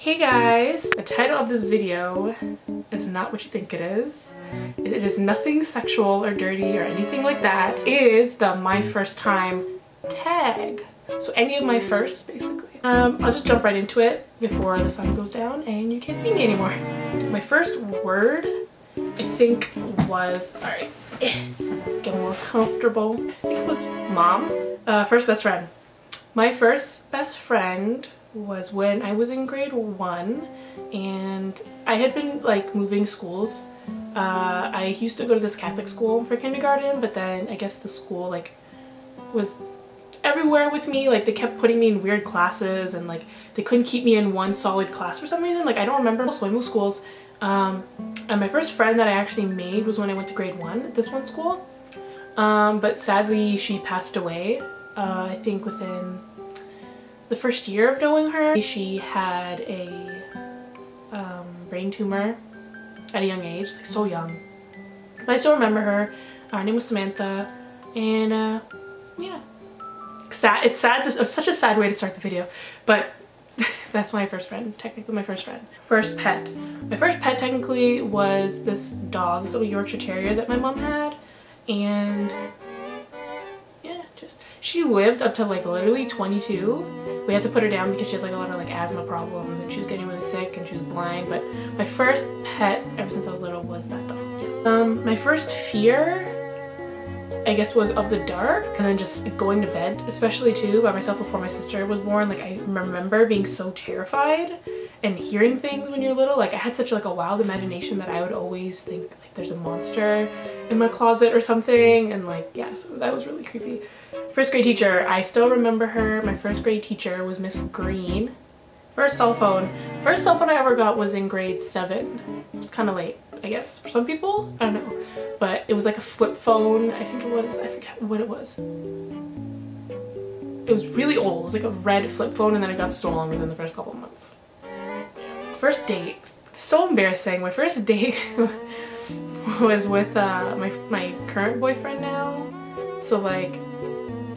Hey guys! The title of this video is not what you think it is. It is nothing sexual or dirty or anything like that. It is the my first time tag. So any of my firsts basically. I'll just jump right into it before the sun goes down and you can't see me anymore. My first word I think was, sorry, get more comfortable. I think it was mom. First best friend. My first best friend was when I was in grade 1 and I had been like moving schools. I used to go to this Catholic school for kindergarten, but then I guess the school like was everywhere with me. Like they kept putting me in weird classes and like they couldn't keep me in one solid class for some reason. Like I don't remember, so I moved schools. And my first friend that I actually made was when I went to grade 1 at this one school. But sadly she passed away. I think within the first year of knowing her. She had a brain tumor at a young age, like so young. But I still remember her. Her name was Samantha, and yeah. It's sad. It's such a sad way to start the video, but that's my first friend, technically my first friend. First pet. My first pet technically was this dog, this little Yorkshire Terrier that my mom had, and she lived up to like literally 22. We had to put her down because she had like a lot of like asthma problems and she was getting really sick and she was blind. But my first pet ever since I was little was that dog. Yes. My first fear I guess was of the dark, and then just going to bed, especially too by myself before my sister was born. Like I remember being so terrified and hearing things when you're little. Like I had such like a wild imagination that I would always think like there's a monster in my closet or something, and like yeah, so that was really creepy. First grade teacher, I still remember her. My first grade teacher was Miss Green. First cell phone I ever got was in grade 7. It was kind of late, I guess, for some people. I don't know, but it was like a flip phone. I think it was, I forget what it was. It was really old. It was like a red flip phone, and then it got stolen within the first couple of months. First date, so embarrassing. My first date was with my current boyfriend now. So like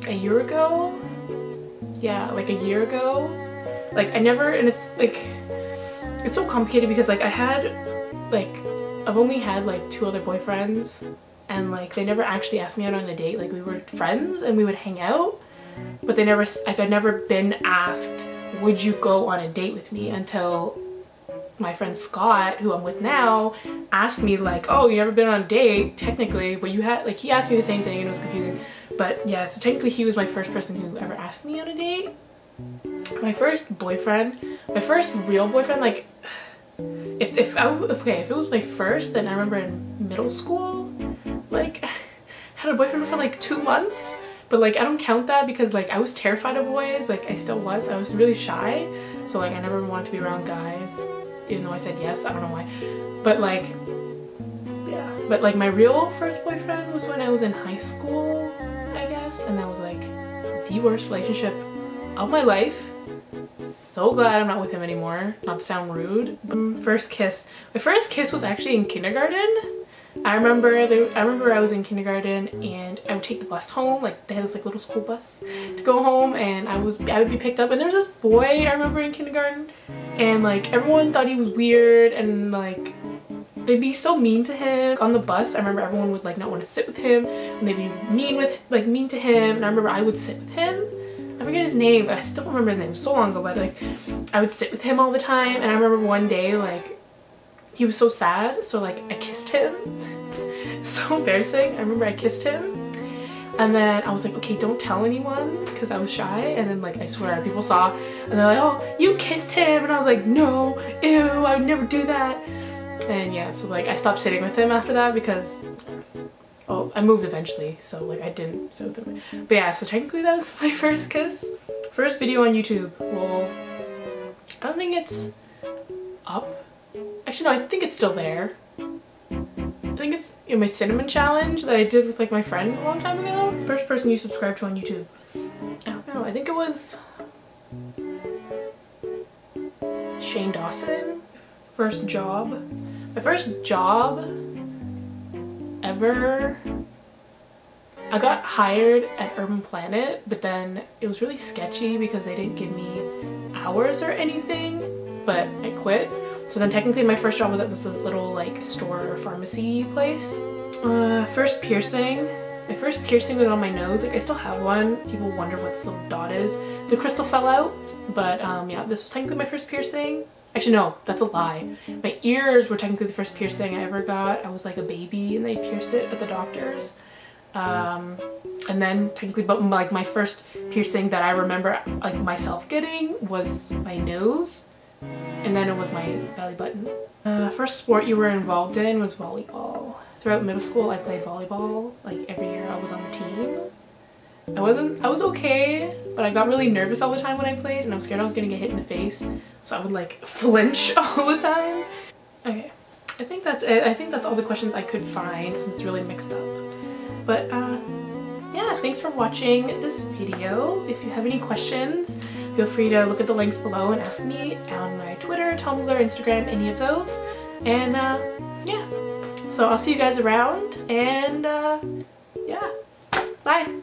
a year ago, yeah, like a year ago. Like I never, and it's like, it's so complicated because like I've only had like 2 other boyfriends, and like they never actually asked me out on a date. Like we were friends and we would hang out, but they never, like I'd never been asked, would you go on a date with me, until my friend Scott, who I'm with now, asked me like, oh, you never been on a date technically, but you had, like he asked me the same thing and it was confusing. But yeah, so technically he was my first person who ever asked me on a date. My first boyfriend, my first real boyfriend, like if it was my first, then I remember in middle school, like I had a boyfriend for like 2 months, but like I don't count that because like I was terrified of boys. Like I still was. I was really shy, so like I never wanted to be around guys, even though I said yes. I don't know why, but like yeah. But like my real first boyfriend was when I was in high school, I guess, and that was like the worst relationship of my life. So glad I'm not with him anymore, not to sound rude. First kiss. My first kiss was actually in kindergarten. I remember I was in kindergarten and I would take the bus home. Like they had this like little school bus to go home, and I would be picked up, and there was this boy I remember in kindergarten, and like everyone thought he was weird, and like they'd be so mean to him on the bus. I remember everyone would like not want to sit with him, and they'd be mean to him, and I remember I would sit with him. I forget his name. I still don't remember his name. It was so long ago, but like I would sit with him all the time, and I remember one day like he was so sad, so like I kissed him. So embarrassing. I remember I kissed him, and then I was like, okay, don't tell anyone, because I was shy, and then like I swear people saw, and they're like, oh, you kissed him, and I was like, no, ew, I would never do that. And yeah, so like I stopped sitting with him after that because, oh, I moved eventually, so like I didn't sit with him. But yeah, so technically that was my first kiss. First video on YouTube. Well, I don't think it's up. Actually no, I think it's still there. I think it's in my cinnamon challenge that I did with like my friend a long time ago. First person you subscribe to on YouTube. I don't know, I think it was Shane Dawson. First job. My first job ever, I got hired at Urban Planet, but then it was really sketchy because they didn't give me hours or anything. but I quit. So then technically my first job was at this little like store or pharmacy place. First piercing. My first piercing was on my nose. Like I still have one. People wonder what this little dot is. The crystal fell out, but yeah, this was technically my first piercing. Actually no, that's a lie. My ears were technically the first piercing I ever got. I was like a baby and they pierced it at the doctor's. And then technically, but like my first piercing that I remember like myself getting was my nose, and then it was my belly button. First sport you were involved in was volleyball. Throughout middle school I played volleyball. Like every year I was on the team. I was okay, but I got really nervous all the time when I played and I was scared I was gonna get hit in the face. So I would like flinch all the time. Okay, I think that's it. I think that's all the questions I could find since it's really mixed up. But yeah, thanks for watching this video. If you have any questions, feel free to look at the links below and ask me on my Twitter, Tumblr, Instagram, any of those. And yeah, so I'll see you guys around and yeah, bye.